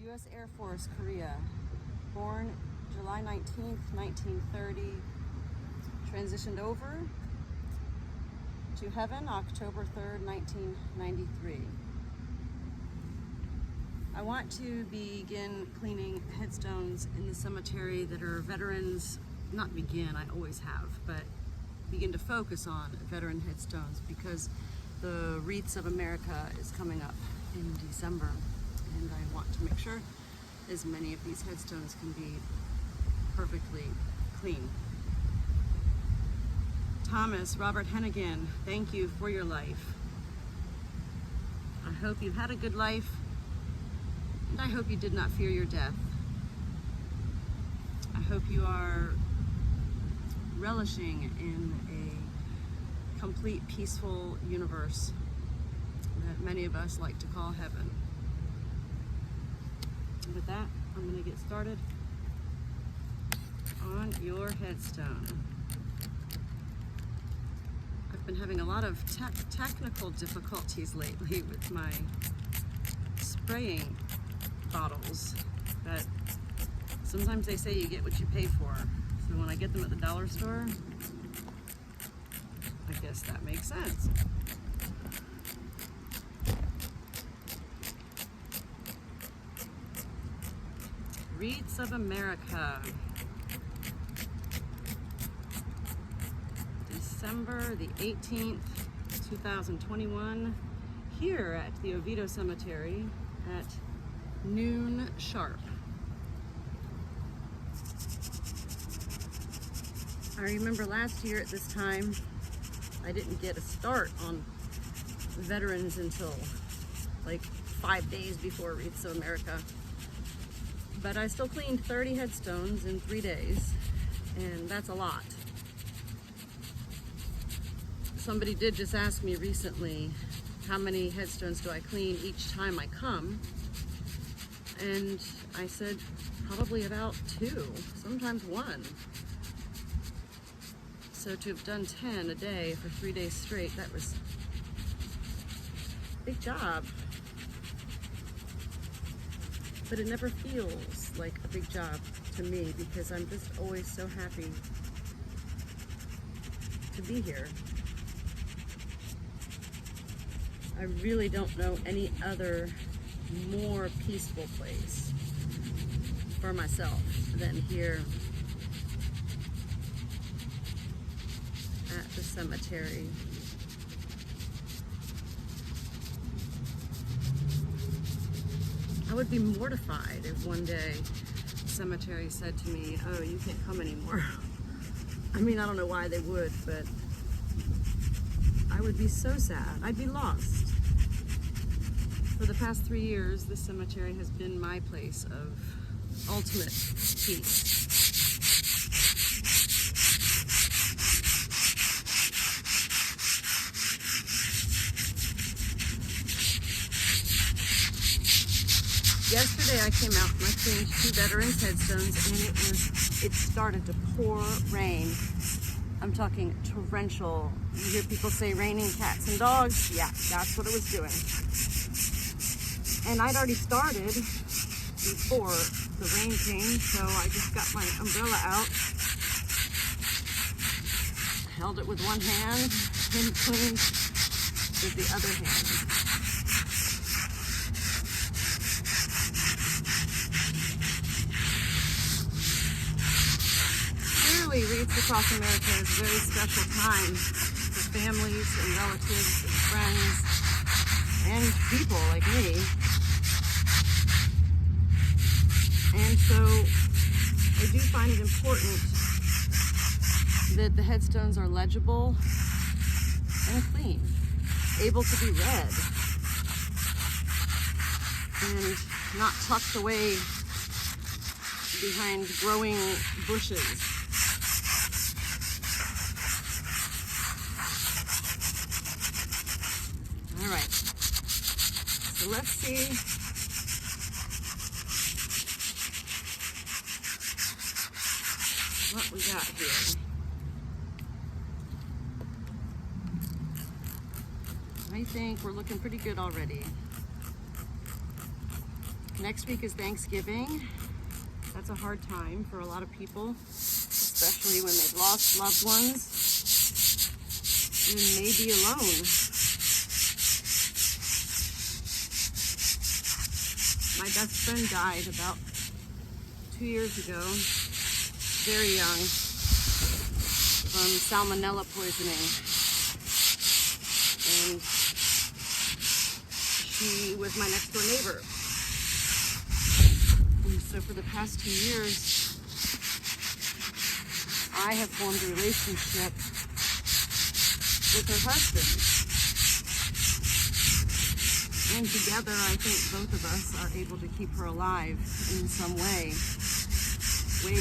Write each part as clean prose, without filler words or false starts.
U.S. Air Force, Korea. Born July 19th, 1930. Transitioned over to heaven October 3rd, 1993. I want to begin cleaning headstones in the cemetery that are veterans, not begin, I always have, but begin to focus on veteran headstones because the Wreaths of America is coming up in December, and I want to make sure as many of these headstones can be perfectly clean. Thomas Robert Hennigan, thank you for your life. I hope you've had a good life, and I hope you did not fear your death. I hope you are relishing in a complete peaceful universe that many of us like to call heaven. And with that, I'm going to get started on your headstone. I've been having a lot of technical difficulties lately with my spraying bottles, but sometimes they say you get what you pay for. So when I get them at the dollar store, I guess that makes sense. Wreaths of America. December the 18th, 2021, here at the Oviedo Cemetery at noon sharp. I remember last year at this time, I didn't get a start on veterans until like 5 days before Wreaths of America. But I still cleaned 30 headstones in 3 days, and that's a lot. Somebody did just ask me recently, how many headstones do I clean each time I come? And I said, probably about 2, sometimes 1. So to have done 10 a day for 3 days straight, that was a big job. But it never feels like a big job to me because I'm just always so happy to be here. I really don't know any other more peaceful place for myself than here at the cemetery. I would be mortified if one day the cemetery said to me, oh, you can't come anymore. I mean, I don't know why they would, but I would be so sad. I'd be lost. For the past 3 years, this cemetery has been my place of ultimate peace. Yesterday I came out and I cleaned 2 veterans' headstones, and it started to pour rain. I'm talking torrential. You hear people say raining cats and dogs. Yeah, that's what it was doing. And I'd already started before the rain came, so I just got my umbrella out, held it with one hand, and cleaned with the other hand. Clearly, Wreaths Across America is a very special time for families and relatives and friends and people like me. And so I do find it important that the headstones are legible and clean, able to be read, and not tucked away behind growing bushes. All right, so let's see what we got here. I think we're looking pretty good already. Next week is Thanksgiving. That's a hard time for a lot of people, especially when they've lost loved ones and may be alone. My best friend died about 2 years ago, very young, from salmonella poisoning. And she was my next door neighbor. And so for the past 2 years, I have formed a relationship with her husband. And together, I think both of us are able to keep her alive in some ways. But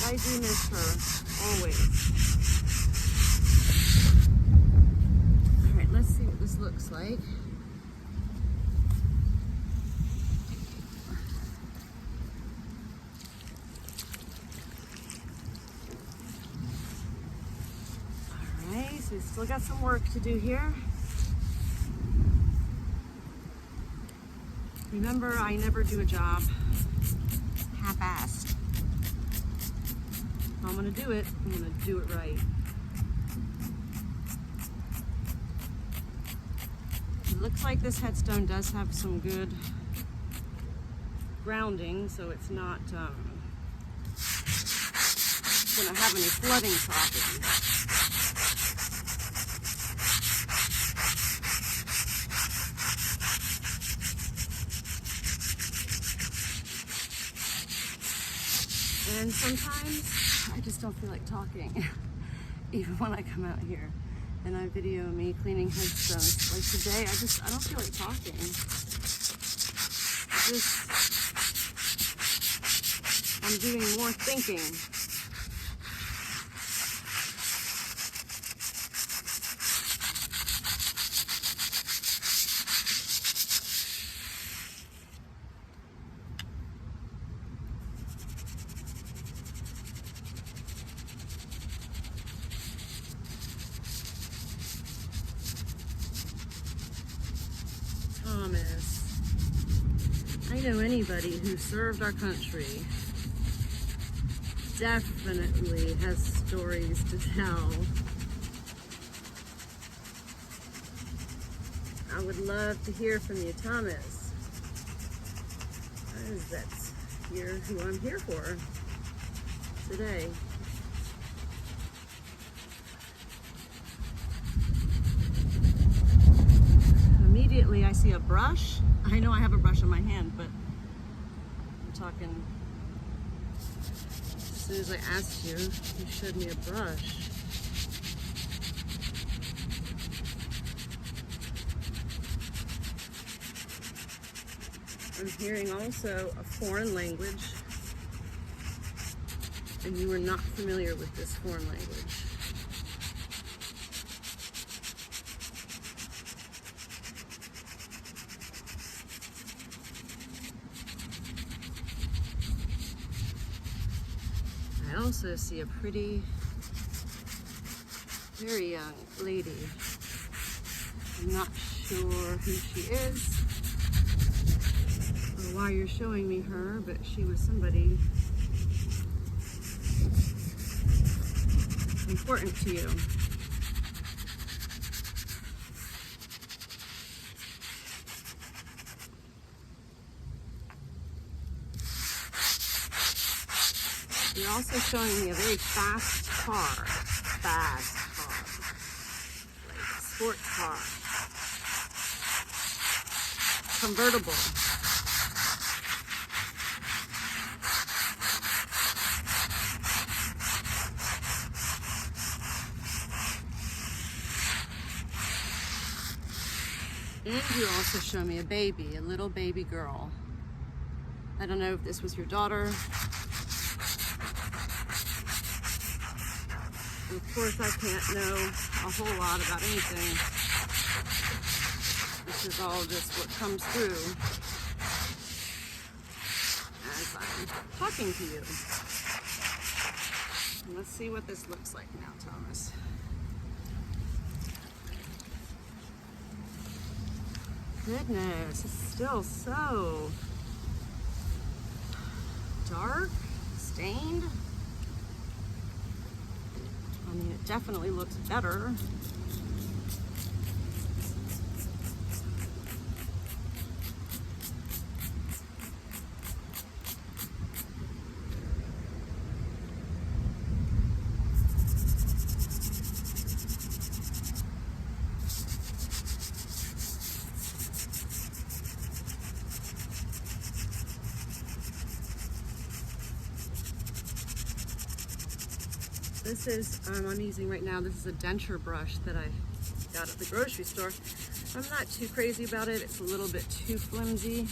I do miss her, always. All right, let's see what this looks like. So we still got some work to do here. Remember, I never do a job half-assed. If I'm gonna do it, I'm gonna do it right. It looks like this headstone does have some good grounding, so it's not gonna have any flooding properties. And sometimes I just don't feel like talking, even when I come out here and I video me cleaning headstones. Like today, I don't feel like talking. I'm doing more thinking. Thomas. I know anybody who served our country definitely has stories to tell. I would love to hear from you, Thomas. That's who I'm here for today. Immediately I see a brush. I know I have a brush in my hand, but I'm talking, as soon as I asked you, you showed me a brush. I'm hearing also a foreign language, and you were not familiar with this foreign language. I also see a pretty, very young lady. I'm not sure who she is or why you're showing me her, but she was somebody important to you. You're also showing me a very fast car. Fast car. Like a sport car. Convertible. And you also show me a baby, a little baby girl. I don't know if this was your daughter. Of course, I can't know a whole lot about anything. This is all just what comes through as I'm talking to you. And let's see what this looks like now, Thomas. goodness, it's still so dark, stained. I mean, it definitely looks better. This is, I'm using right now, this is a denture brush that I got at the grocery store. I'm not too crazy about it. It's a little bit too flimsy,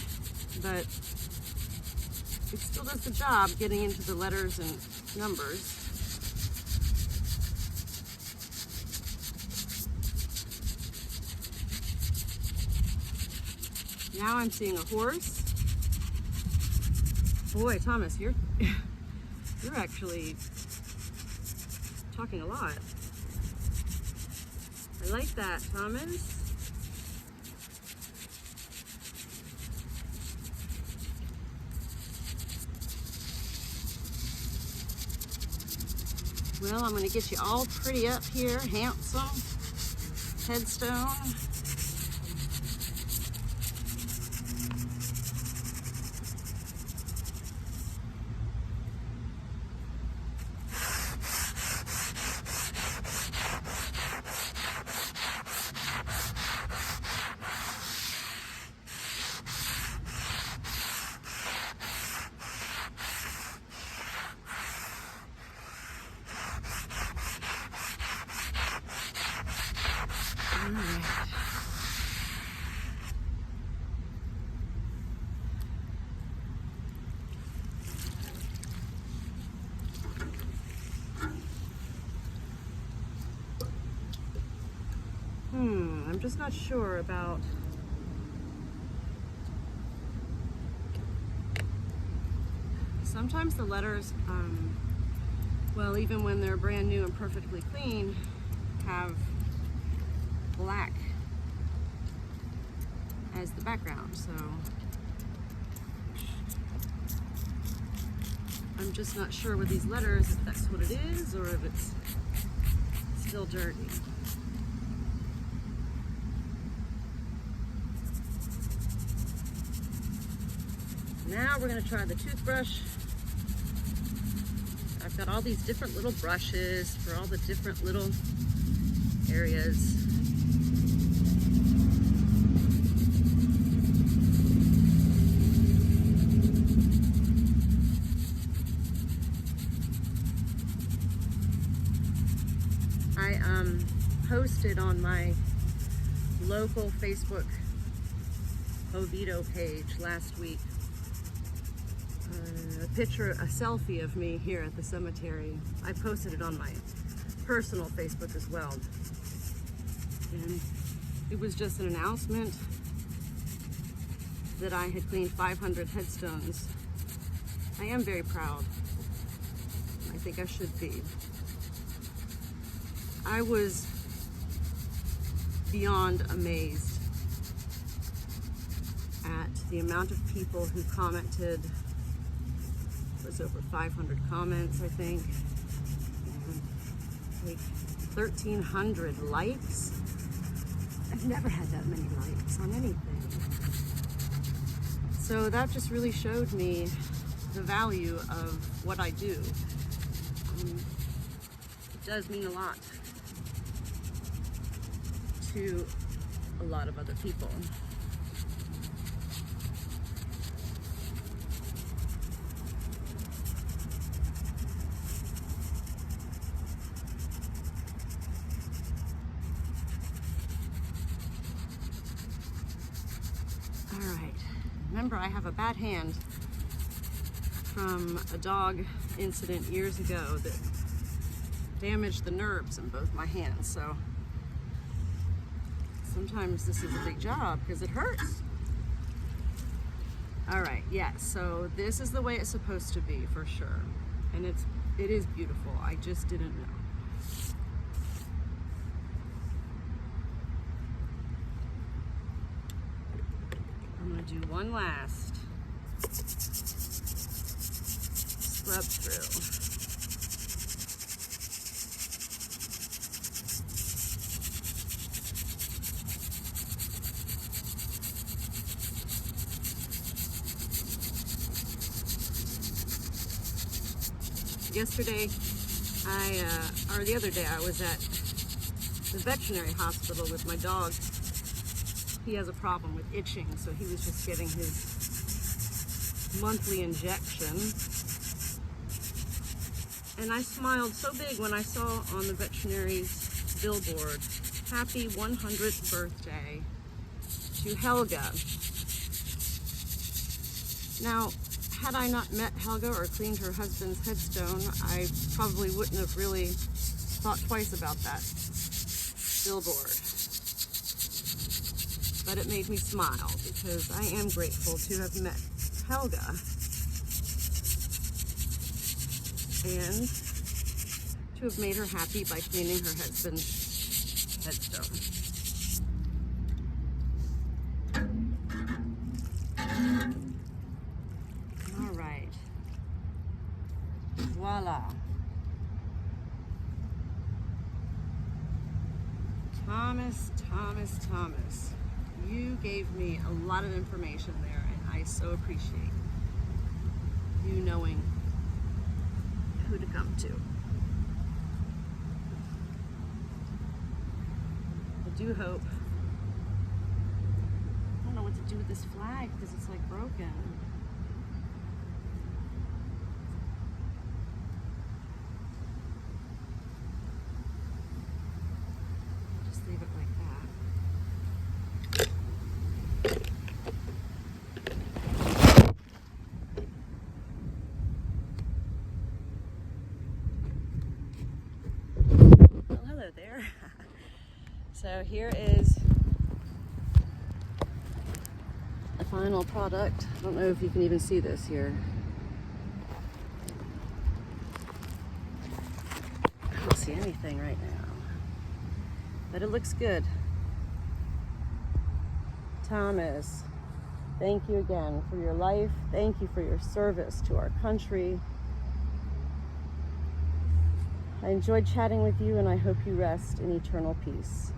but it still does the job getting into the letters and numbers. Now I'm seeing a horse. Boy, Thomas, you're actually talking a lot. I like that, Thomas. Well, I'm going to get you all pretty up here, handsome, headstone. I'm just not sure about sometimes the letters, well, even when they're brand new and perfectly clean, have black as the background, so I'm just not sure with these letters if that's what it is or if it's still dirty. Now we're going to try the toothbrush. I've got all these different little brushes for all the different little areas. I posted on my local Facebook Oviedo page last week a picture, a selfie of me here at the cemetery. I posted it on my personal Facebook as well. And it was just an announcement that I had cleaned 500 headstones. I am very proud. I think I should be. I was beyond amazed at the amount of people who commented. It was over 500 comments, I think. Like 1,300 likes. I've never had that many likes on anything. So that just really showed me the value of what I do. It does mean a lot to a lot of other people. All right, remember I have a bad hand from a dog incident years ago that damaged the nerves in both my hands, so sometimes this is a big job because it hurts. All right, yes, so this is the way it's supposed to be for sure, and it is beautiful. I just didn't know. gonna do one last scrub through. Yesterday, or the other day, I was at the veterinary hospital with my dog. He has a problem with itching, so he was just getting his monthly injection. And I smiled so big when I saw on the veterinary's billboard, happy 100th birthday to Helga. Now, had I not met Helga or cleaned her husband's headstone, I probably wouldn't have really thought twice about that billboard. But it made me smile because I am grateful to have met Helga and to have made her happy by cleaning her husband's headstone. Voila. Thomas, you gave me a lot of information there, and I so appreciate you knowing who to come to. I do hope, I don't know what to do with this flag because it's like broken. Leave it like that. Well, hello there. So here is the final product. I don't know if you can even see this here. I don't see anything right now. But it looks good. Thomas, thank you again for your life. Thank you for your service to our country. I enjoyed chatting with you, and I hope you rest in eternal peace.